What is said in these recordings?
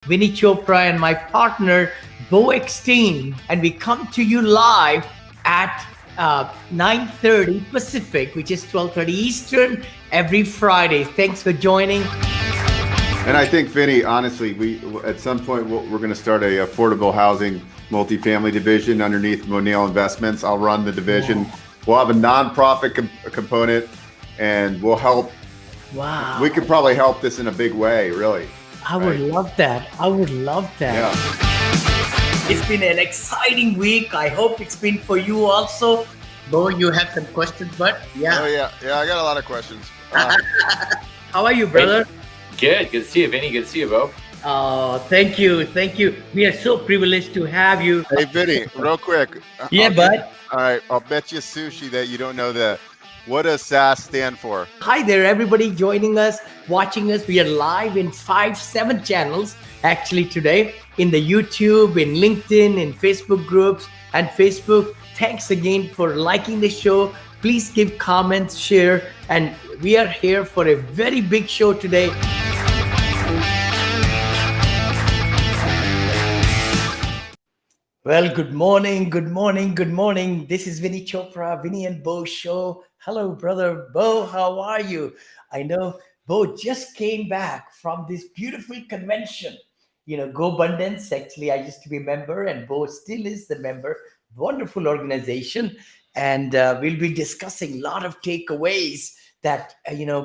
Vinney Chopra and my partner, BeauEckstein. And we come to you live at 9:30 Pacific, which is 12:30 Eastern, every Friday. Thanks for joining. And I think, Vinney, honestly, we at some point we're going to start a affordable housing multifamily division underneath Monale Investments. I'll run the division. Wow. We'll have a nonprofit component, and we'll help. Wow. We could probably help this in a big way, really. I would love that. I would love that. Yeah. It's been an exciting week. I hope it's been for you also. Beau, you have some questions, but yeah. Oh, yeah. I got a lot of questions. How are you, brother? Good to see you, Vinney. Good to see you, Beau. Oh, thank you. We are so privileged to have you. Hey, Vinney, real quick. Yeah, bud. All right, I'll bet you sushi that you don't know that. What does SAS stand for? Hi there, everybody joining us, watching us. We are live in 7 channels actually today in the YouTube, in LinkedIn, in Facebook groups and Facebook. Thanks again for liking the show. Please give comments, share, and we are here for a very big show today. Well, good morning. This is Vinney Chopra, Vinney and Beau show. Hello, brother Beau. How are you? I know Beau just came back from this beautiful convention. Go Abundance. Actually, I used to be a member, and Beau still is the member. Wonderful organization, and we'll be discussing a lot of takeaways that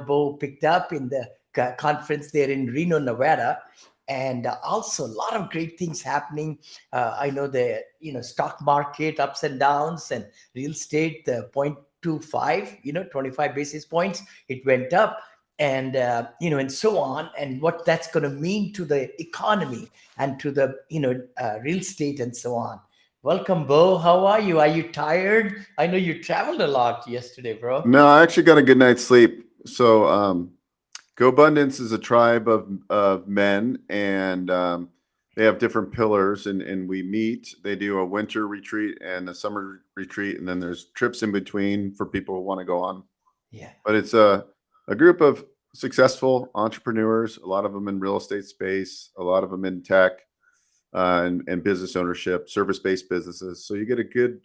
Beau picked up in the conference there in Reno, Nevada. And also a lot of great things happening. I know the stock market ups and downs, and real estate the 0.25, 25 basis points it went up, and and so on, and what that's going to mean to the economy and to the real estate and so on. Welcome, Beau. How are you? Are you tired? I know you traveled a lot yesterday, bro. No, I actually got a good night's sleep. So, Go Abundance is a tribe of men, and they have different pillars, and we meet. They do a winter retreat and a summer retreat, and then there's trips in between for people who want to go on. Yeah. But it's a group of successful entrepreneurs, a lot of them in real estate space, a lot of them in tech and business ownership, service-based businesses. So you get a good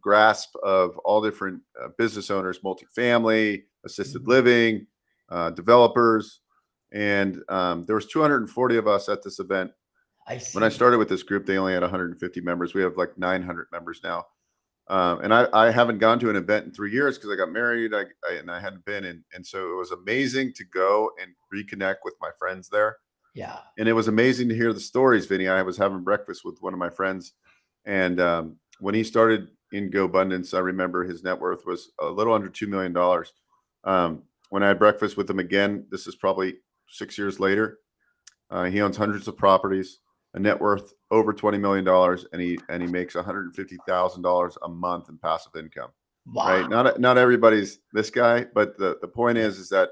grasp of all different business owners, multifamily, assisted living, developers, and there was 240 of us at this event. I see. When I started with this group, they only had 150 members. We have like 900 members now, and I haven't gone to an event in 3 years because I got married, and I hadn't been, and so it was amazing to go and reconnect with my friends there. Yeah. And it was amazing to hear the stories, Vinney. I was having breakfast with one of my friends, and when he started in Go Abundance, I remember his net worth was a little under $2 million. When I had breakfast with him again, this is probably 6 years later, he owns hundreds of properties, a net worth over $20 million, and he makes $150,000 a month in passive income. Wow. Right? Not everybody's this guy, but the point is that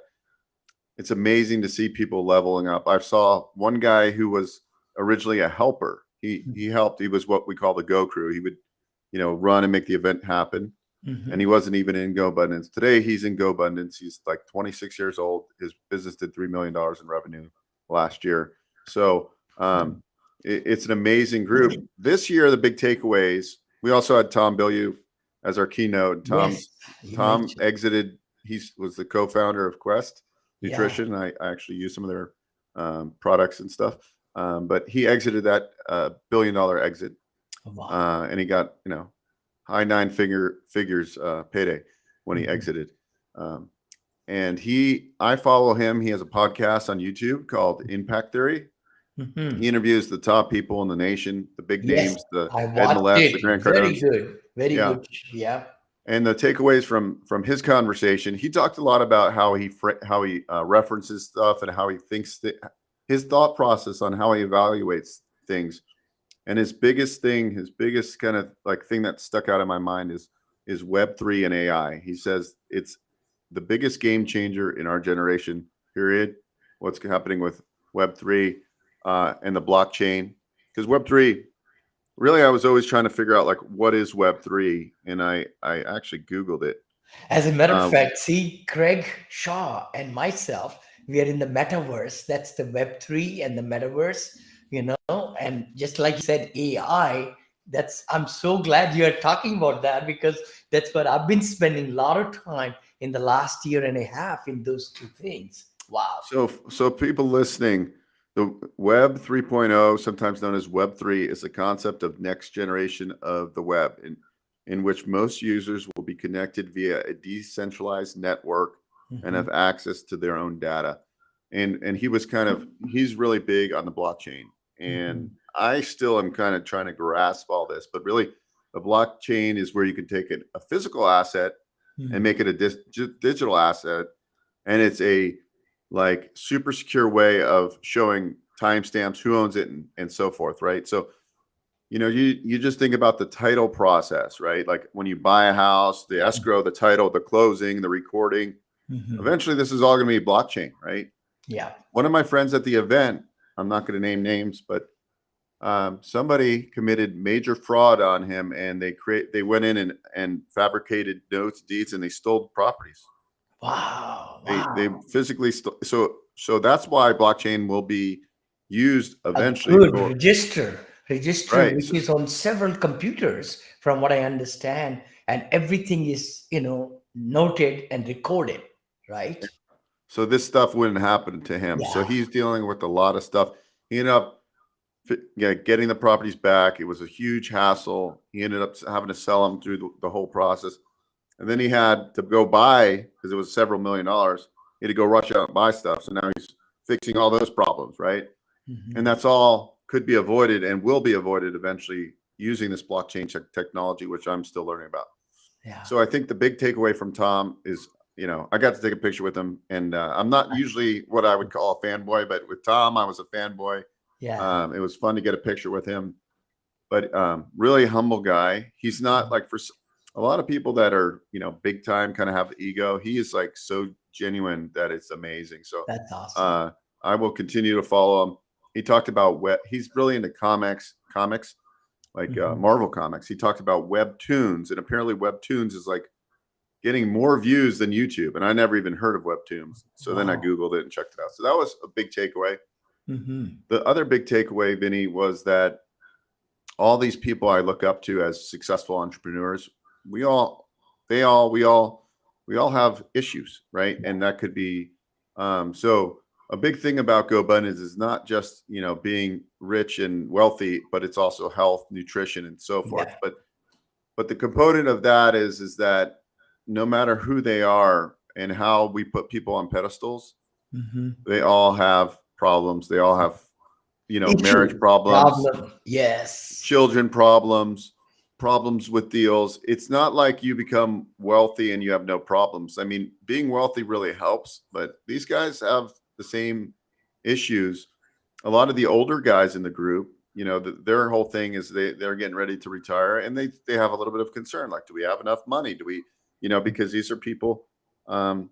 it's amazing to see people leveling up. I saw one guy who was originally a helper. He helped. He was what we call the Go Crew. He would, run and make the event happen. Mhm. And he wasn't even in Go Abundance. Today, he's in Go Abundance. He's like 26 years old. His business did $3 million in revenue last year. So it's an amazing group. This year, the big takeaways, we also had Tom Bilyeu as our keynote. Tom exited. He was the co-founder of Quest Nutrition. I actually use some of their products and stuff. But he exited that $1 billion exit. Wow. And he got, high figures payday when he exited. And I follow him. He has a podcast on YouTube called Impact Theory. Mhm. He interviews the top people in the nation, the big Yes, names, the I Ed watched Millett's, it. the Grant Very Cardones. good. Very Yeah. good. Yeah. And the takeaways from his conversation, he talked a lot about how he references stuff and how he thinks his thought process on how he evaluates things. And his biggest kind of like thing that stuck out in my mind is Web3 and AI. He says it's the biggest game changer in our generation, period. What's happening with Web3 and the blockchain. Because Web3, really, I was always trying to figure out like what is Web3, and I actually Googled it. As a matter of fact, see, Craig Shaw and myself, we are in the metaverse. That's the Web3 and the metaverse. you know, and just like you said, AI, I'm so glad you're talking about that, because that's what I've been spending a lot of time in the last year and a half in those two things. Wow. So people listening, the Web 3.0, sometimes known as Web 3, is the concept of next generation of the web, in which most users will be connected via a decentralized network and Mhm. have access to their own data. And he's really big on the blockchain. And Mhm. I still am kind of trying to grasp all this, but really the blockchain is where you can take a physical asset and Mhm. make it a digital asset, and it's a like super secure way of showing timestamps, who owns it, and so forth, right? So you just think about the title process, right? Like when you buy a house, the escrow, the title, the closing, the recording. Mhm. Eventually, this is all going to be blockchain, right? Yeah. One of my friends at the event, I'm not going to name names, but somebody committed major fraud on him, and they went in and fabricated notes, deeds, and they stole properties. Wow. They Wow. physically so that's why blockchain will be used A eventually good for register right. which is on several computers, from what I understand, and everything is, noted and recorded, right? So this stuff wouldn't happen to him. So Yeah. he's dealing with a lot of stuff. He ended up getting the properties back. It was a huge hassle. He ended up having to sell them through the whole process. And then he had to go buy, because it was several $1,000,000. He had to go rush out and buy stuff. So now he's fixing all those problems, right? And Mhm. that's all could be avoided and will be avoided eventually using this blockchain technology, which I'm still learning about. Yeah. So I think the big takeaway from Tom is, I got to take a picture with him, and I'm not usually what I would call a fanboy, but with Tom, I was a fanboy. Yeah. It was fun to get a picture with him, but really humble guy. He's not like a lot of people that are, big time, kind of have ego. He is like so genuine that it's amazing. So That's awesome. uh, I will continue to follow him. He talked about he's really into comics like Mhm. Marvel comics. He talked about webtoons, and apparently webtoons is like getting more views than YouTube. And I never even heard of webtoons. So then I Wow. Googled it and checked it out. So that was a big takeaway. Mhm. The other big takeaway, Vinny, was that all these people I look up to as successful entrepreneurs, we all, they all, we all have issues, right? And that could be, so a big thing about GoBundance is not just, being rich and wealthy, but it's also health, nutrition, and so forth. Yeah. But the component of that is that no matter who they are and how we put people on pedestals, Mhm. they all have problems. They all have, marriage Issue, problems, problem. Yes. children problems, problems with deals. It's not like you become wealthy and you have no problems. I mean, being wealthy really helps, but these guys have the same issues. A lot of the older guys in the group, their whole thing is they're getting ready to retire, and they have a little bit of concern, like, do we have enough money? Do we, because these are people, um,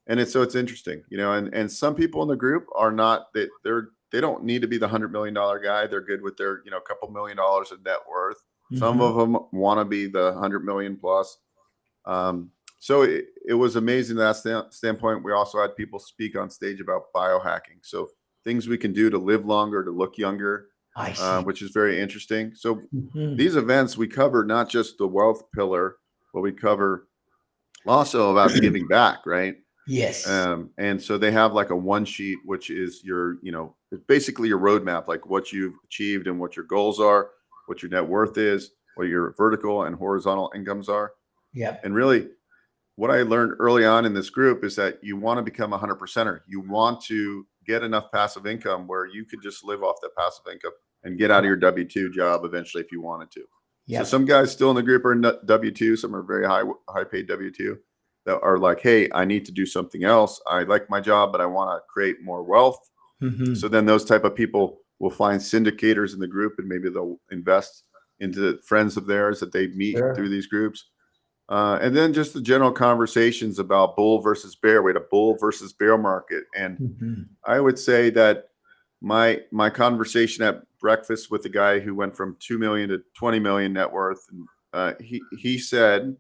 and it's interesting, and some people in the group are not they don't need to be the $100 million guy. They're good with their couple $1,000,000 of net worth. Some Mhm. of them want to be the 100 million plus. So it was amazing that standpoint. We also had people speak on stage about biohacking, so things we can do to live longer, to look younger, I see. which is very interesting. So Mhm. these events, we cover not just the wealth pillar, but we cover also about giving back, right? Yes. And so they have like a one sheet, which is it's basically your roadmap, like what you've achieved and what your goals are, what your net worth is, what your vertical and horizontal incomes are. Yep. And really, what I learned early on in this group is that you want to become a 100%er. You want to get enough passive income where you could just live off that passive income and get out of your W-2 job eventually if you wanted to. So Yep. some guys still in the group are in W-2. Some are very high paid W-2 that are like, hey, I need to do something else. I like my job, but I want to create more wealth. So Mhm. then those type of people will find syndicators in the group, and maybe they'll invest into friends of theirs that they meet through Sure. these groups. And then just the general conversations about bull versus bear. We had a bull versus bear market, and Mhm. I would say that my conversation at breakfast with the guy who went from 2 million to 20 million net worth, and he said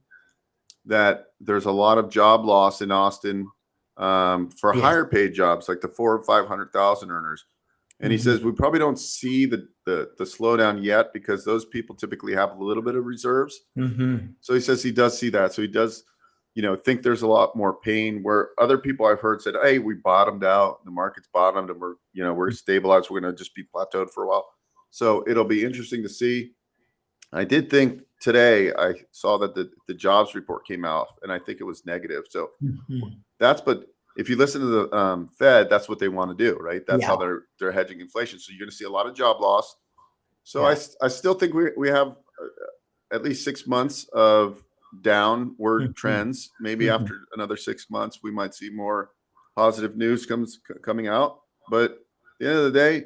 that there's a lot of job loss in Austin for Yes. higher paid jobs, like the 400,000 or 500,000 earners. And he says we probably don't see the slowdown yet because those people typically have a little bit of reserves. So he says he does see that. So he does, think there's a lot more pain where other people I've heard said, hey, we bottomed out, the market's bottomed, and we're stabilized. We're going to just be plateaued for a while. So it'll be interesting to see. I did think today I saw that the jobs report came out, and I think it was negative. So but if you listen to the Fed, that's what they want to do, right? That's how they're hedging inflation. So you're going to see a lot of job loss. So I still think we have at least 6 months of downward trends. Maybe after another 6 months, we might see more positive news coming out. But at the end of the day,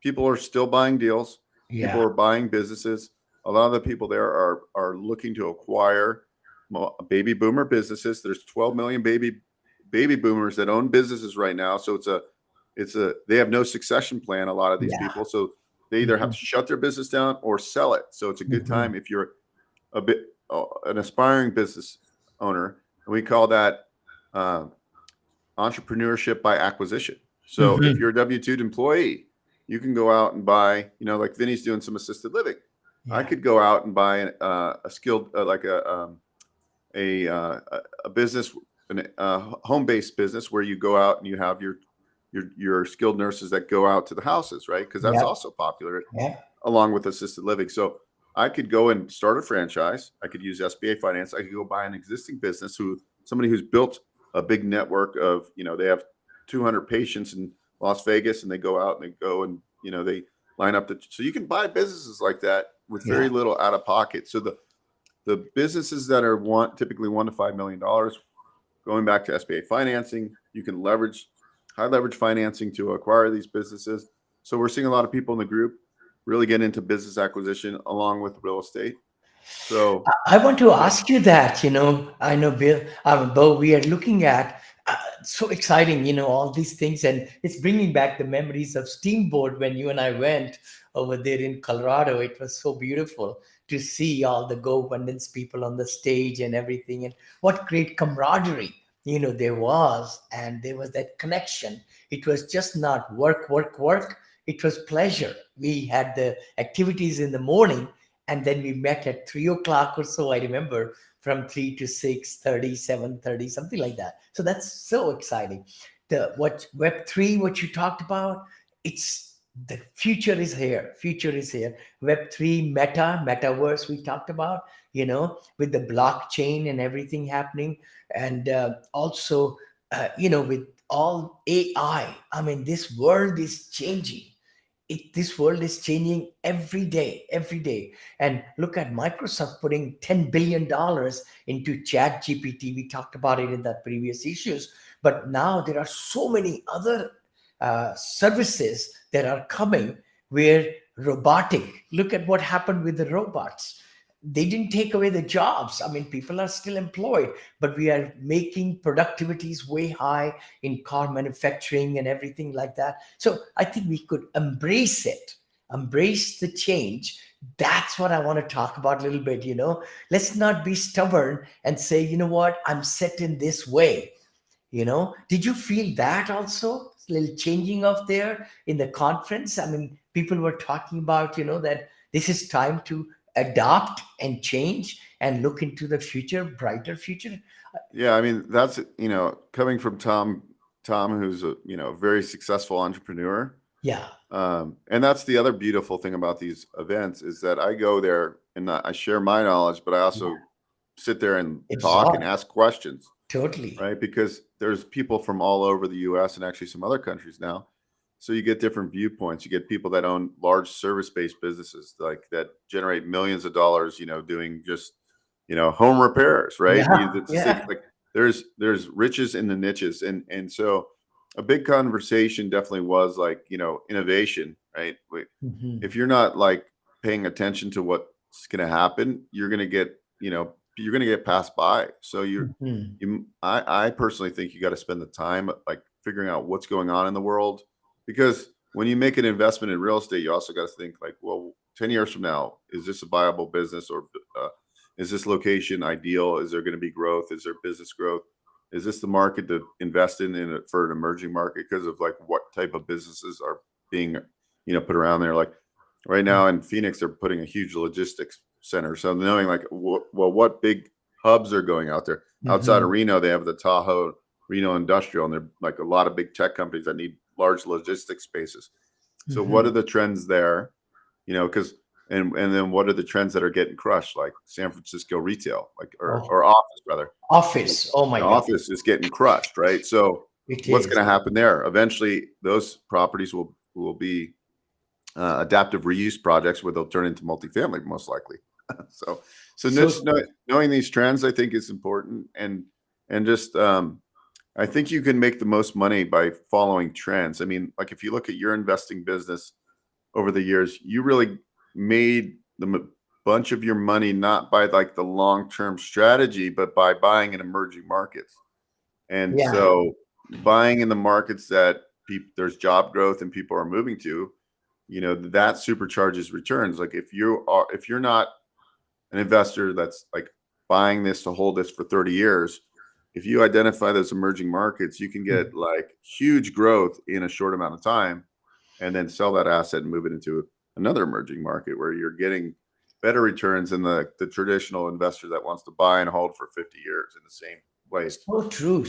people are still buying deals. People are buying businesses. A lot of the people there are looking to acquire baby boomer businesses. There's 12 million baby boomers that own businesses right now. So they have no succession plan, a lot of these people. So they either have to shut their business down or sell it. So it's a good time if you're an aspiring business owner. And we call that entrepreneurship by acquisition. So if you're a W-2 employee, you can go out and buy, like Vinney's doing some assisted living. I could go out and buy a skilled, like a business, a home-based business where you go out and you have your skilled nurses that go out to the houses, right? Because that's also popular along with assisted living. So I could go and start a franchise. I could use SBA finance. I could go buy an existing business somebody who's built a big network of, they have 200 patients in Las Vegas, and they go out and they line up so you can buy businesses like that with very little out of pocket. So the businesses that are typically $1 to $5 million, going back to SBA financing, you can high leverage financing to acquire these businesses. So we're seeing a lot of people in the group really get into business acquisition along with real estate. So I want to ask you that, I know Beau, we are looking at so exciting, all these things, and it's bringing back the memories of Steamboat when you and I went over there in Colorado. It was so beautiful to see all the Go Abundance people on the stage and everything, and what great camaraderie, there was, and there was that connection. It was just not work. It was pleasure. We had the activities in the morning, and then we met at 3 o'clock or so. I remember from 3 to 6:30, 7:30, something like that. So that's so exciting. What Web3, what you talked about, it's the future is here. Future is here. Web3, metaverse we talked about, with the blockchain and everything happening, and also, with all AI. I mean, this world is changing. This world is changing every day. And look at Microsoft putting $10 billion into chat GPT. We talked about it in the previous issues, but now there are so many other services that are coming where look at what happened with the robots. They didn't take away the jobs. I mean, people are still employed, but we are making productivities way high in car manufacturing and everything like that. So I think we could embrace the change. That's what I want to talk about a little bit. Let's not be stubborn and say, what, I'm set in this way. Did you feel that also? A little changing of there in the conference? I mean, people were talking about, that this is time to adopt and change and look into the future, brighter future. Yeah, I mean, that's, coming from Tom, who's a, very successful entrepreneur. Yeah. And that's the other beautiful thing about these events is that I go there and I share my knowledge, but I also sit there and talk and ask questions. Totally. Right. Because there's people from all over the US and actually some other countries now. So you get different viewpoints. You get people that own large service-based businesses like that generate millions of dollars, doing just, home repairs, right? Like there's riches in the niches. And so a big conversation definitely was like, innovation, right? If you're not like paying attention to what's going to happen, you're going to get passed by. So I personally think you got to spend the time like figuring out what's going on in the world. Because when you make an investment in real estate, you also got to think like, well, 10 years from now, is this a viable business or is this location ideal? Is there going to be growth? Is there business growth? Is this the market to invest in for an emerging market because of like what type of businesses are being put around there. Like right now in Phoenix, they're putting a huge logistics center. So knowing like, what big hubs are going out there. Outside of Mhm. Reno, they have the Tahoe Reno Industrial, and they're like a lot of big tech companies that need large logistics spaces. So what are Mhm. the trends there? Because and then what are the trends that are getting crushed, like San Francisco retail, like Oh, or office rather? Like, office. Oh my the God, office is getting crushed, right? So it what's is. going to happen there? Eventually, those properties will be adaptive reuse projects where they'll turn into multifamily, most likely. so so So just knowing these trends, I think, is important, and just I think you can make the most money by following trends. I mean, like if you look at your investing business over the years, you really made bunch of your money not by like the long-term strategy, but by buying in emerging markets. And yeah, so buying in the markets that there's job growth and people are moving to, that supercharges returns. Like if you're not an investor that's like buying this to hold this for 30 years, if you identify those emerging markets, you can get like huge growth in a short amount of time and then sell that asset and move it into another emerging market where you're getting better returns than the traditional investor that wants to buy and hold for 50 years in the same place.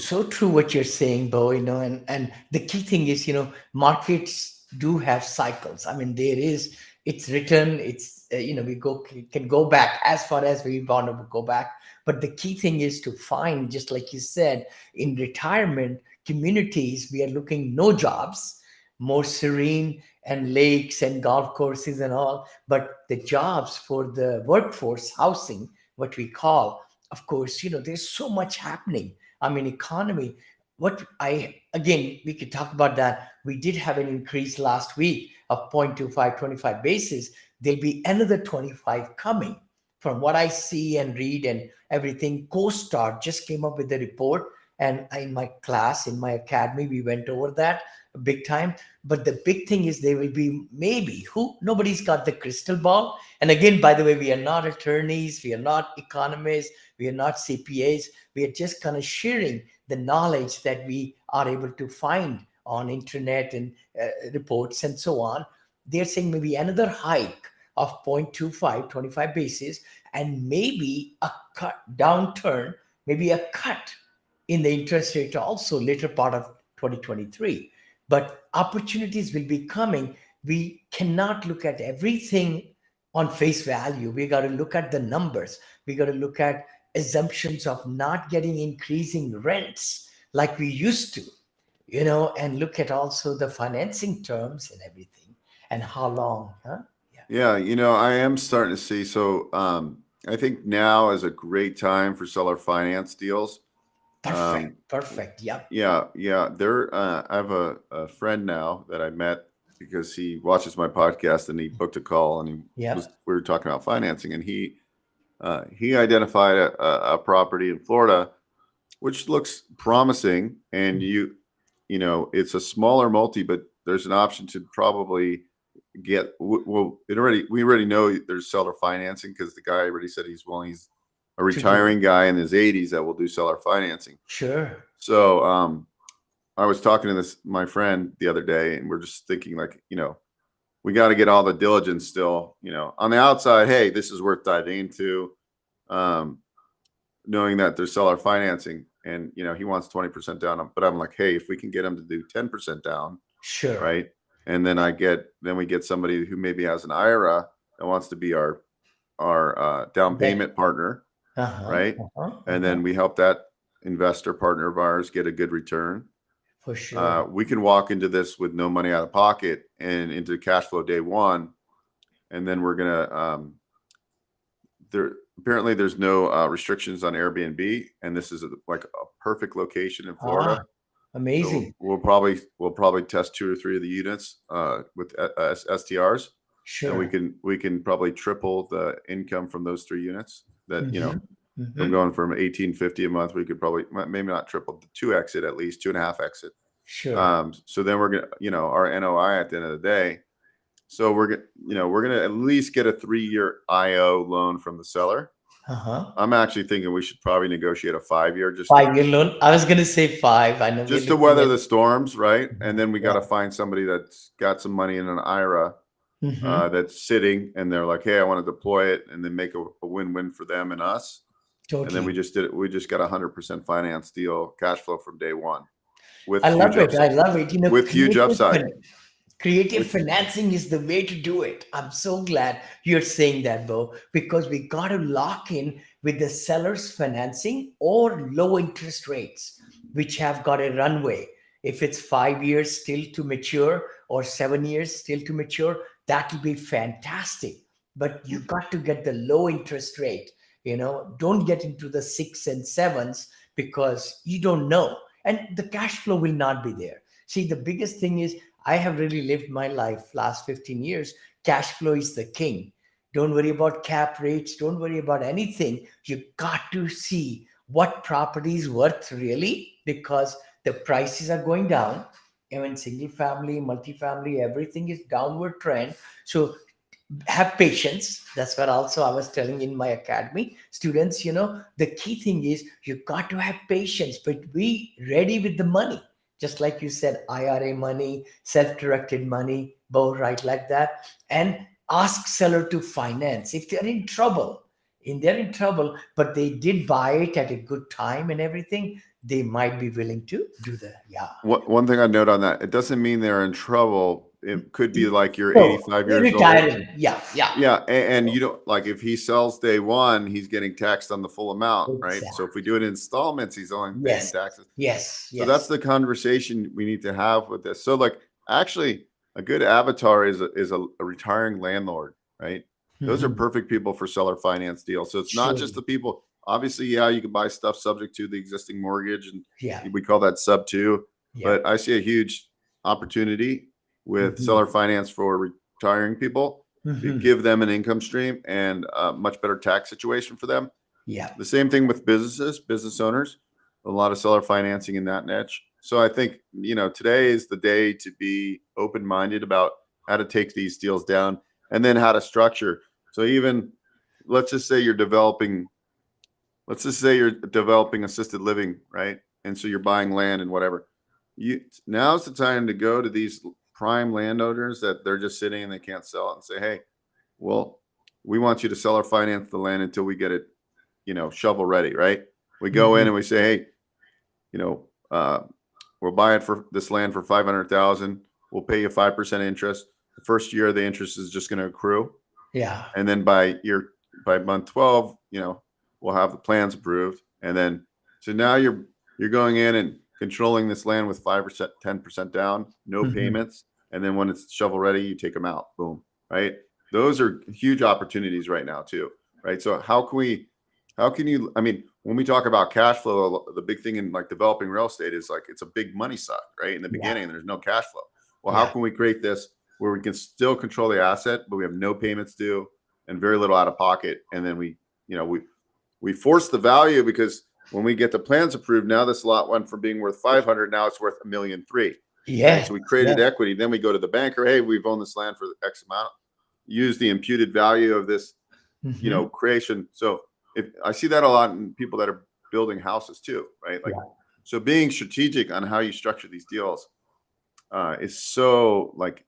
so true what you're saying, Bo. And the key thing is, markets do have cycles. I mean, it's written. It's we can go back as far as we want to go back. But the key thing is to find, just like you said, in retirement communities, we are looking no jobs, more serene and lakes and golf courses and all. But the jobs for the workforce housing, what we call, of course, there's so much happening. I mean, economy. What I again, we could talk about that. We did have an increase last week of 0.25, 25 basis. There'll be another 25 coming. From what I see and read and everything, CoStar just came up with a report. And in my class, in my academy, we went over that big time. But the big thing is there will be maybe nobody's got the crystal ball. And again, by the way, we are not attorneys, we are not economists, we are not CPAs. We are just kind of sharing the knowledge that we are able to find on internet and reports and so on. They're saying maybe another hike of 0.25, 25 basis, and maybe a cut downturn, maybe a cut in the interest rate also later part of 2023. But opportunities will be coming. We cannot look at everything on face value. We got to look at the numbers. We got to look at assumptions of not getting increasing rents like we used to, and look at also the financing terms and everything and how long, huh? Yeah. Yeah, I am starting to see. So I think now is a great time for seller finance deals. Perfect. Um, Perfect. Yep. yeah, yeah. I have a friend now that I met because he watches my podcast and he booked a call and Yep. we were talking about financing and he identified a property in Florida which looks promising, and it's a smaller multi, but there's an option to probably get well we already know there's seller financing because the guy already said he's a To do. retiring guy in his 80s that will do seller financing. Sure. So I was talking to this my friend the other day, and we're just thinking like, we got to get all the diligence still, on the outside. Hey, this is worth diving into, um, knowing that there's seller financing, and he wants 20% down. But I'm like, hey, if we can get him to do 10% down, Sure. right? And then we get somebody who maybe has an IRA that wants to be our down That. payment partner, Uh-huh. right? Uh-huh. And Uh-huh. then we help that investor partner of ours get a good return. For sure. We can walk into this with no money out of pocket and into cash flow day one, and then we're gonna there apparently there's no restrictions on Airbnb, and this is like a perfect location in Ah, Florida. So amazing. we'll probably test 2 or 3 of the units with STRs, and we Sure. can we can probably triple the income from those 3 units. That Mm-hmm. from Mm-hmm. going from 1850 a month, we could probably maybe not triple, the 2x it, at least 2.5x exit. Sure. So then we're gonna, our NOI at the end of the day. So we're gonna at least get a 3-year IO loan from the seller, Uh-huh. I'm actually thinking we should probably negotiate a 5 year Five-year loan. I was going to say five. I know we're just to looking weather at. the storms, right? And then we got Yeah. to find somebody that's got some money in an IRA Hmm. that's sitting, and they're like, hey, I want to deploy it, and then make a win-win for them and us. And then we Totally. just did it. We just got 100% finance deal, cash flow from day one with I huge love it. I upside. love it. With huge upside. Creative With financing is the way to do it. I'm so glad you're saying that, Bo, because we got to lock in with the seller's financing or low interest rates, which have got a runway. If it's 5 years still to mature or 7 years still to mature, that will be fantastic. But you got to get the low interest rate. Don't get into the six and sevens because you don't know. And the cash flow will not be there. See, the biggest thing is I have really lived my life last 15 years. Cash flow is the king. Don't worry about cap rates. Don't worry about anything. You got to see what property is worth really because the prices are going down. Even single family, multifamily, everything is downward trend. So have patience. That's what also I was telling in my academy students. The key thing is you got to have patience, but be ready with the money. Just like you said, IRA money, self-directed money, both right like that. And ask seller to finance if they're in trouble. They're in trouble, but they did buy it at a good time and everything. They might be willing to do that. Yeah. one thing I note on that, it doesn't mean they're in trouble. It could be like you're So 85 they're years old. retiring. Yeah, yeah. Yeah, and you don't, like, if he sells day one, he's getting taxed on the full amount, right? So Exactly. if we do it in installments, he's only paying Yes, taxes. yes, So that's yes. the conversation we need to have with this. So, like, actually, a good avatar is a retiring landlord, right? Those are Mhm. perfect people for seller finance deals. So it's not just Surely. the people. Obviously, yeah, you can buy stuff subject to the existing mortgage, and Yeah, we call that sub two. yeah. But I see a huge opportunity with Mhm. seller finance for retiring people to Mhm. give them an income stream and a much better tax situation for them. Yeah, The same thing with business owners, a lot of seller financing in that niche. So I think, today is the day to be open-minded about how to take these deals down and then how to structure. So even let's just say you're developing, assisted living, right? And so you're buying land and whatever. Now's the time to go to these prime landowners that they're just sitting and they can't sell it and say, hey, well, we want you to sell or finance the land until we get it, shovel ready, right? We go in mhm. and we say, hey, you know, uh, we'll buy it for this land for 500,000. We'll pay you 5% interest. The first year, the interest is just going to accrue, Yeah. and then by month 12, we'll have the plans approved, and then so now you're going in and controlling this land with 5%, 10% down, no Mhm. payments, and then when it's shovel ready, you take them out. Boom, right? Those are huge opportunities right now too, right? So how can you? I mean, when we talk about cash flow, the big thing in like developing real estate is like it's a big money suck, right? In the Yeah, beginning, there's no cash flow. Well, how yeah. can we create this where we can still control the asset, but we have no payments due and very little out of pocket, and then you know, we we force the value because when we get the plans approved, now this lot went from being worth 500, now it's worth 1,000,003, right? Yes, So we created yes. equity. Then we go to the banker, hey, we've owned this land for X amount. Use the imputed value of this, Mhm. creation. So if I see that a lot in people that are building houses too, right? Like, Yeah. so being strategic on how you structure these deals is so like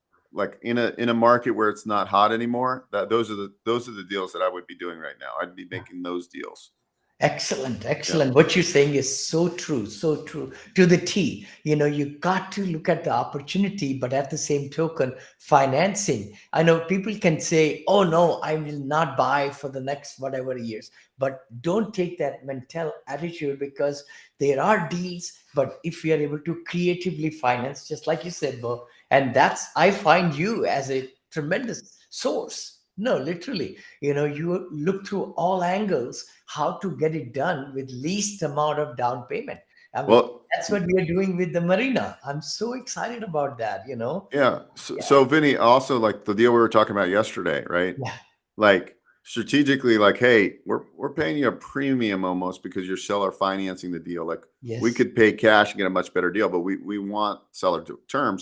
in a market where it's not hot anymore. That those are the deals that I would be doing right now. I'd be making those deals. Excellent, Yeah. excellent. What you're saying is so true to the T. You got to look at the opportunity, but at the same token, financing. I know people can say, oh no, I will not buy for the next whatever years. But don't take that mental attitude because there are deals, but if we are able to creatively finance, just like you said, Bo, and I find you as a tremendous source. No, literally, you look through all angles how to get it done with least amount of down payment. I mean, Well, that's what we are doing with the marina. I'm so excited about that. yeah. So, Yeah, so Vinny, also like the deal we were talking about yesterday, right? yeah, Like strategically, like, hey, we're paying you a premium almost because you're seller financing the deal. Like we yes, could pay cash and get a much better deal, but we want seller to term.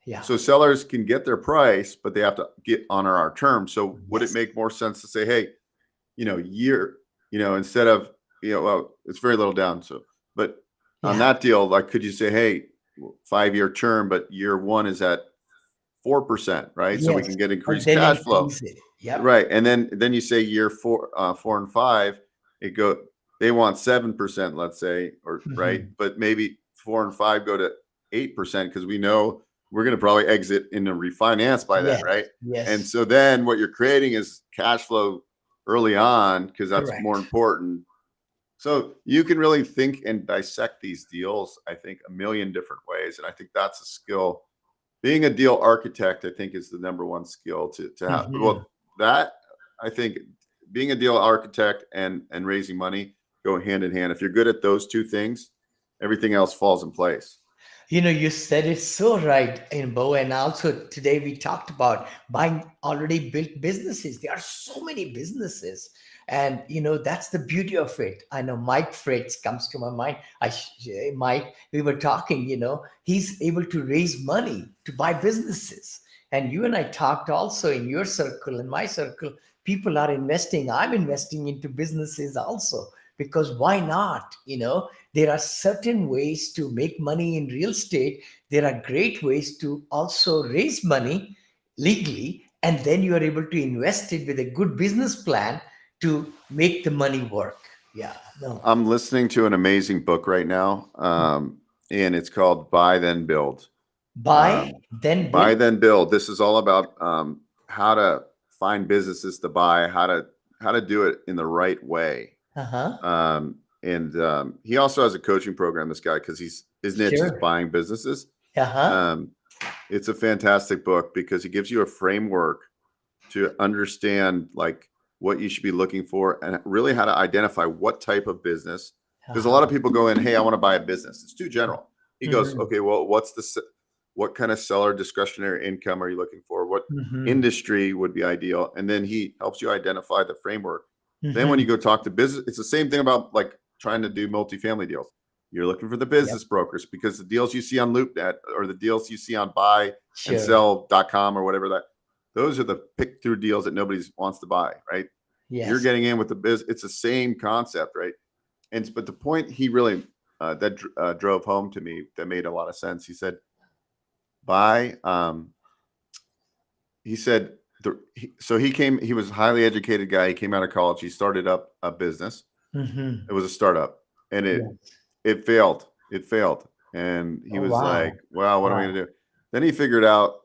yeah, So sellers can get their price, but they have to honor our terms. So would it yes, make more sense to say, hey, year instead of, well, it's very little down. So, but on Yeah. that deal, like, could you say, hey, 5-year term, but year one is at 4%, right? So we Yes. can get And increased then cash flow. increase it. Yep. Right. And then you say year 4 and 5, they want 7%, let's say, or right. Mhm. But maybe 4 and 5 go to 8% because we know we're going to probably exit in a refinance by then, Yes. right? And Yes. so then what you're creating is cash flow early on because that's more Correct. important. So you can really think and dissect these deals, I think, a million different ways. And I think that's a skill. Being a deal architect, I think, is the number one skill to have. Mhm. Well, that I think being a deal architect and raising money go hand in hand. If you're good at those two things, everything else falls in place. You said it so right, Beau. And also today we talked about buying already built businesses. There are so many businesses, and that's the beauty of it. I know Mike Fritz comes to my mind. Mike, we were talking. He's able to raise money to buy businesses, and you and I talked also in your circle, in my circle. People are investing. I'm investing into businesses also because why not? There are certain ways to make money in real estate. There are great ways to also raise money legally, and then you are able to invest it with a good business plan to make the money work. Yeah, no. I'm listening to an amazing book right now, and it's called Buy Then Build. Buy, then Buy build. Then Build. This is all about how to find businesses to buy, how to do it in the right way. Uh huh. And he also has a coaching program. This guy, because his niche is Sure. buying businesses. Uh huh. Um, it's a fantastic book because he gives you a framework to understand like what you should be looking for and really how to identify what type of business. Uh Because a lot of huh. people go in, hey, I want to buy a business. It's too general. He goes, Mm-hmm. okay, well, what kind of seller discretionary income are you looking for? What Mm-hmm. industry would be ideal? And then he helps you identify the framework. Then when Mm-hmm. you go talk to business, it's the same thing about like trying to do multifamily deals. You're looking for the Yep. business brokers because the deals you see on LoopNet or the deals you see on buy and Sure. sell.com or whatever those are the pick through deals that nobody wants to buy, right? You're Yes. getting in with the biz. It's the same concept, right? But the point he really drove home to me that made a lot of sense. He said, buy. He said, so he was a highly educated guy. He came out of college. He started up a business. Mm-hmm. It was a startup and Yes. it failed. It failed. And he Oh was wow. like, wow, what am I Wow. going to do? Then he figured out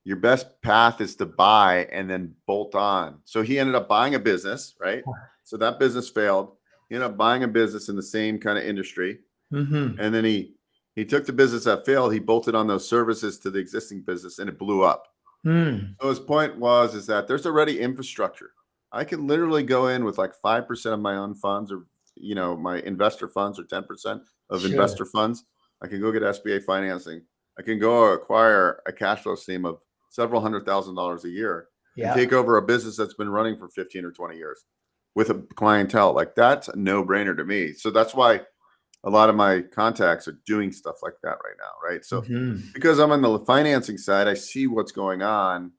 your best path is to buy and then bolt on. So he ended up buying a business, right? So that business failed. He ended up buying a business in the same kind of industry. Mm-hmm. And then he took the business that failed, he bolted on those services to the existing business and it blew up. Mm. So his point is that there's already infrastructure. I can literally go in with like 5% of my own funds or my investor funds or 10% of Sure. investor funds. I can go get SBA financing. I can go acquire a cash flow stream of several $100,000 a year and Yeah. take over a business that's been running for 15 or 20 years with a clientele. Like that's a no-brainer to me. So that's why a lot of my contacts are doing stuff like that right now, right? So Mm-hmm. because I'm on the financing side, I see what's going on,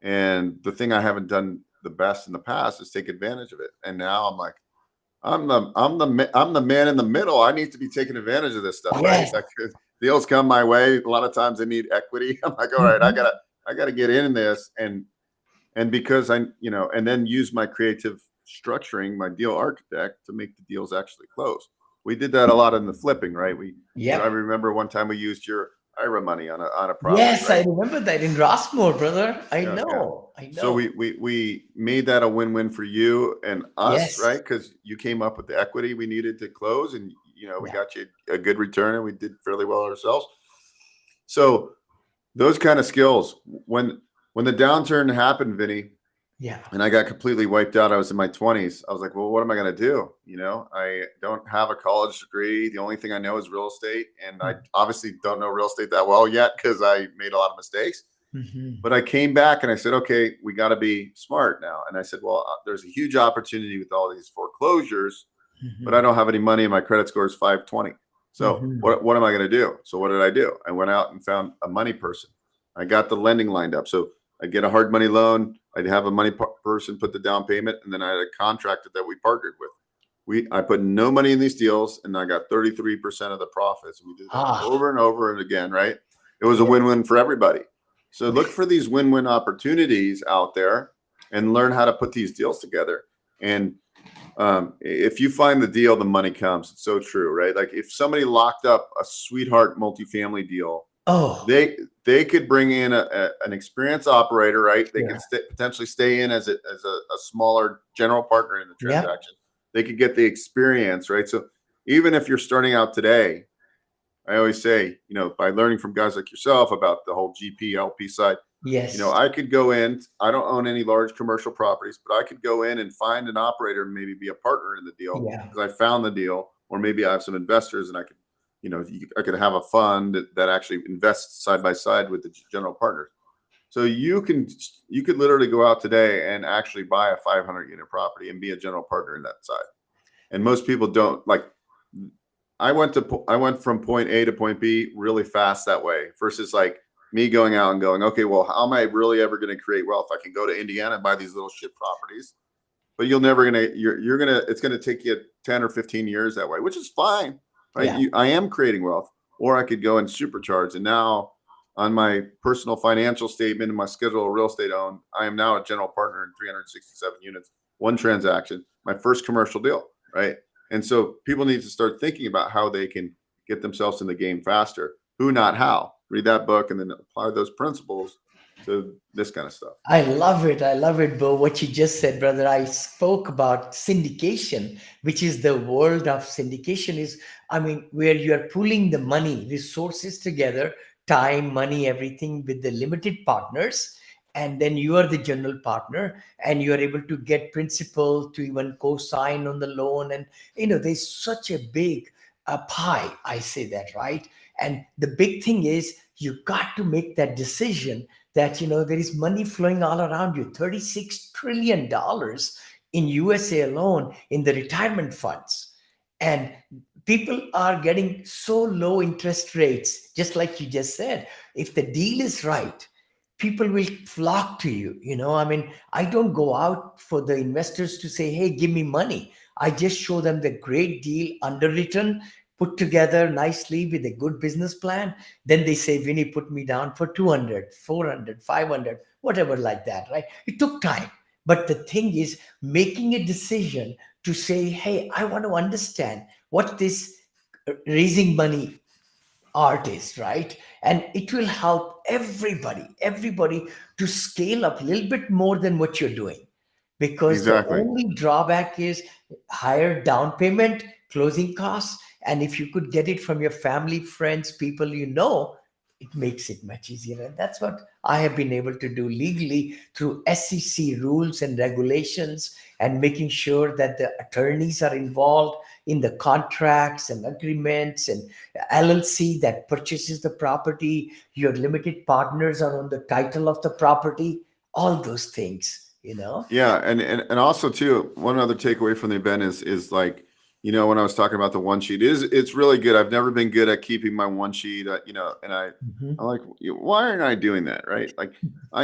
and the thing I haven't done the best in the past is take advantage of it. And now I'm like, I'm the man in the middle. I need to be taking advantage of this stuff, right? Yes. Like deals come my way. A lot of times I need equity. I'm like, all right, Mm-hmm. I gotta get in this, and because and then use my creative structuring, my deal architect to make the deals actually close. We did that a lot in the flipping, right? I Yep. remember one time we used your IRA money on a property, Yes, I right? remember that in Rossmore, brother. I Yeah, yeah. know. I So know. we made that a win-win for you and us, Yes. right? Because you came up with the equity we needed to close, and we Yeah. got you a good return, and we did fairly well ourselves. So those kind of skills, when the downturn happened, Vinny, Yeah. and I got completely wiped out. I was in my 20s. I was like, well, what am I going to do? I don't have a college degree. The only thing I know is real estate. And I obviously don't know real estate that well yet because I made a lot of mistakes. Mm-hmm. But I came back and I said, okay, we got to be smart now. And I said, well, there's a huge opportunity with all these foreclosures, but I Mm-hmm. don't have any money and my credit score is 520. So Mm-hmm. what am I going to do? So what did I do? I went out and found a money person. I got the lending lined up. So I'd get a hard money loan. I'd have a money person put the down payment, and then I had a contractor that we partnered with. I put no money in these deals, and I got 33% of the profits. And we did that Ah, over and over and again, right? It was a yeah. win-win for everybody. So look for these win-win opportunities out there and learn how to put these deals together. And if you find the deal, the money comes. It's so true, right? Like if somebody locked up a sweetheart multifamily deal, Oh, they could bring in an experienced operator, right? They could yeah. potentially stay in as a smaller general partner in the Yep. transaction. They could get the experience, right? So even if you're starting out today, I always say, by learning from guys like yourself about the whole GP LP side, Yes. I could go in. I don't own any large commercial properties, but I could go in and find an operator and maybe be a partner in the deal Yeah. because I found the deal, or maybe I have some investors and I could, I could have a fund that actually invests side by side with the general partners. So you could literally go out today and actually buy a 500 unit property and be a general partner in that side. And most people don't like. I went from point A to point B really fast that way versus like me going out and going, okay, well, how am I really ever going to create wealth? I can go to Indiana and buy these little shit properties, but it's going to take you 10 or 15 years that way, which is fine, right? Yeah. I am creating wealth, or I could go and supercharge. And now on my personal financial statement and my schedule of real estate owned, I am now a general partner in 367 units, one transaction, my first commercial deal, right? And so people need to start thinking about how they can get themselves in the game faster. Who, not how. Read that book and then apply those principles to this kind of stuff. I love it. I love it, Bo. What you just said, brother. I spoke about syndication, which is the world of syndication is, I mean, where you are pooling the money, resources together, time, money, everything with the limited partners. And then you are the general partner and you are able to get principal to even co-sign on the loan. And, there's such a big pie. I say that, right? And the big thing is you got to make that decision that there is money flowing all around you, $36 trillion in USA alone in the retirement funds. And people are getting so low interest rates, just like you just said. If the deal is right, people will flock to you. I mean, I don't go out for the investors to say, hey, give me money. I just show them the great deal underwritten, put together nicely with a good business plan. Then they say, Vinny, put me down for 200, 400, 500, whatever like that, right? It took time. But the thing is making a decision to say, hey, I want to understand what this raising money art is, right? And it will help everybody to scale up a little bit more than what you're doing. Because the Exactly. only drawback is higher down payment, closing costs. And if you could get it from your family, friends, people it makes it much easier. And that's what I have been able to do legally through SEC rules and regulations and making sure that the attorneys are involved in the contracts and agreements and LLC that purchases the property. Your limited partners are on the title of the property, all those things. Yeah, and also too, one other takeaway from the event is like, when I was talking about the one sheet, it's really good. I've never been good at keeping my one sheet, and Mhm. I'm like, why aren't I doing that, right? Like,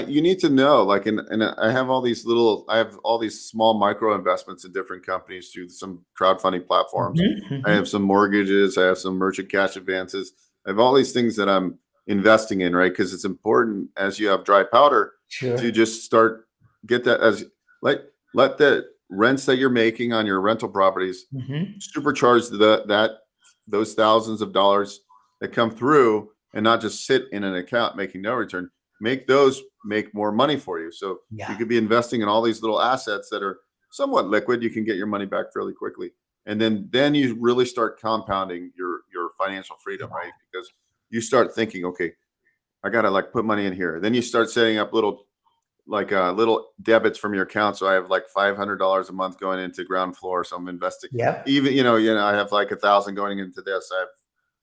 you need to know, like, and I have all these small micro investments in different companies through some crowdfunding platforms. Mhm. I Mhm. have some mortgages, I have some merchant cash advances. I have all these things that I'm investing in, right? Because it's important as you have dry powder to Sure. just start get that as let the rents that you're making on your rental properties Mhm. supercharge those thousands of dollars that come through and not just sit in an account making no return. Make those make more money for you. So you Yeah. could be investing in all these little assets that are somewhat liquid. You can get your money back fairly quickly. And then you really start compounding your financial freedom, right? Because you start thinking, okay, I gotta like put money in here. Then you start setting up little debits from your account. So I have like $500 a month going into ground floor. So I'm investing. Yep. Even I have like 1,000 going into this. I have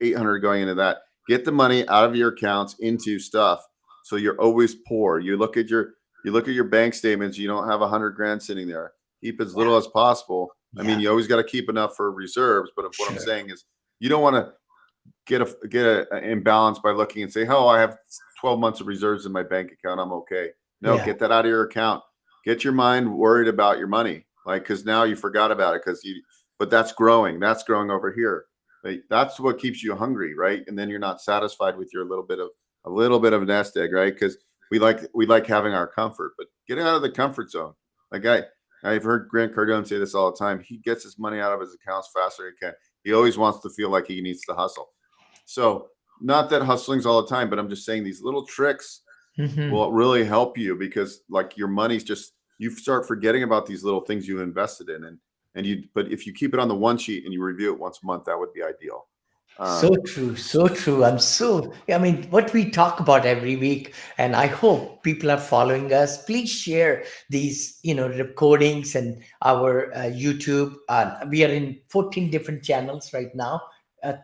800 going into that. Get the money out of your accounts into stuff. So you're always poor. You look at your bank statements. You don't have 100 grand sitting there. Keep as Yeah. little as possible. I mean, Yeah. you always got to keep enough for reserves. But what I'm Sure. saying is, you don't want to get an imbalance by looking and say, oh, I have 12 months of reserves in my bank account. I'm okay. No, Yeah. get that out of your account. Get your mind worried about your money, like, because now you forgot about it but that's growing. That's growing over here. Like, that's what keeps you hungry, right? And then you're not satisfied with your a little bit of nest egg, right? Because we like having our comfort, but get out of the comfort zone. Like I've heard Grant Cardone say this all the time. He gets his money out of his accounts faster than he can. He always wants to feel like he needs to hustle. So not that hustling's all the time, but I'm just saying these little tricks Hmm. will really help you, because like your money's just, you start forgetting about these little things you invested in, but if you keep it on the one sheet and you review it once a month, that would be ideal. So true, so true. I mean, what we talk about every week, and I hope people are following us. Please share these, recordings and our YouTube. We are in 14 different channels right now,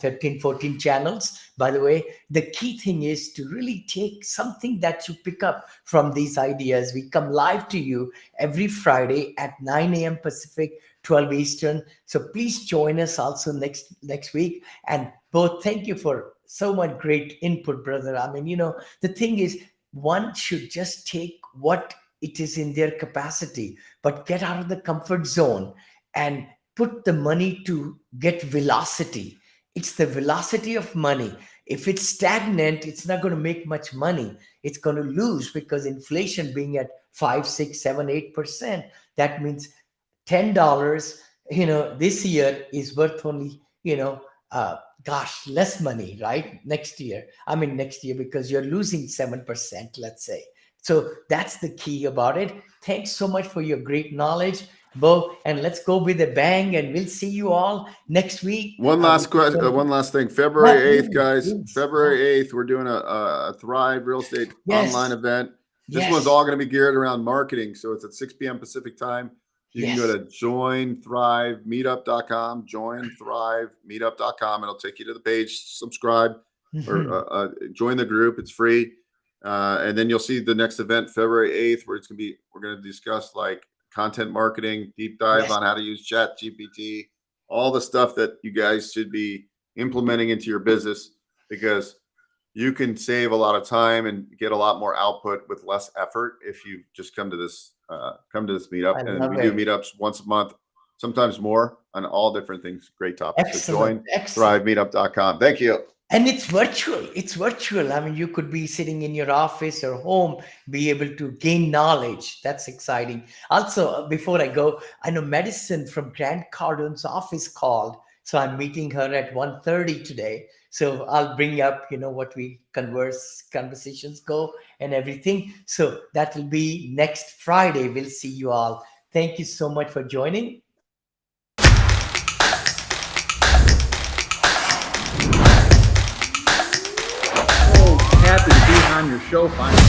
13, 14 channels. By the way, the key thing is to really take something that you pick up from these ideas. We come live to you every Friday at 9 a.m. Pacific, 12 Eastern. So please join us also next week. And both, thank you for so much great input, brother. I mean, the thing is, one should just take what it is in their capacity, but get out of the comfort zone and put the money to get velocity. It's the velocity of money. If it's stagnant, it's not going to make much money. It's going to lose, because inflation being at 5, 6, 7, 8%, that means $10, this year is worth only, less money, right? Next year, because you're losing 7%, let's say. So that's the key about it. Thanks so much for your great knowledge, Beau, and let's go with a bang, and we'll see you all next week. One last question. One last thing. February 8th, guys. February 8th, we're doing a Thrive Real Estate online Yes. event. This Yes. one's all going to be geared around marketing. So it's at 6 p.m. Pacific time. You can go to jointhrivemeetup.com, jointhrivemeetup.com. It'll take you to the page, subscribe, Mhm. or join the group. It's free. And then you'll see the next event, February 8th, where we're going to discuss like content marketing, deep dive Yes. on how to use Chat GPT, all the stuff that you guys should be implementing into your business, because you can save a lot of time and get a lot more output with less effort if you just come to this meetup. I And love we do it. meetups once a month, sometimes more, on all different things. Great topics. So Excellent. join Excellent. thrivemeetup.com. Thank you. And it's virtual. It's virtual. I mean, you could be sitting in your office or home, be able to gain knowledge. That's exciting. Also, before I go, I know Madison from Grant Cardone's office called. So I'm meeting her at 1:30 today. So I'll bring up, what we conversations go and everything. So that will be next Friday. We'll see you all. Thank you so much for joining. Happy to be on your show finally.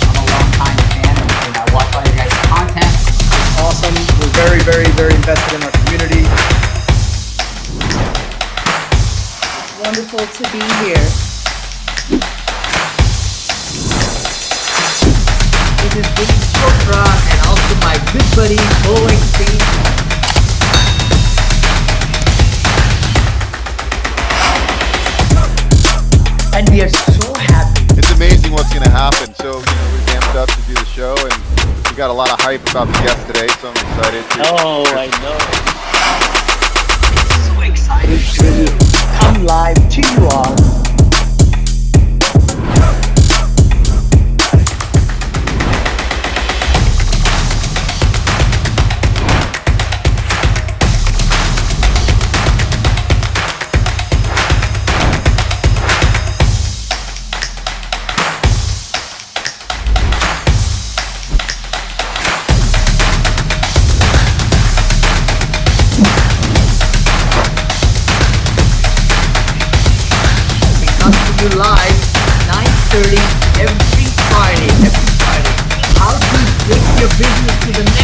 I'm a long-time fan, and I watch all your guys' content. It's awesome. We're very, very, very invested in our community. It's wonderful to be here. This is Vinney Chopra and also my good buddy BeauEckstein. And we are so happy. It's amazing what's going to happen. So, we're amped up to do the show, and we got a lot of hype about the guest today, so I'm excited. Oh, I know. So excited. Really come live to you all. You live 9:30 every Friday. How to take your business to the next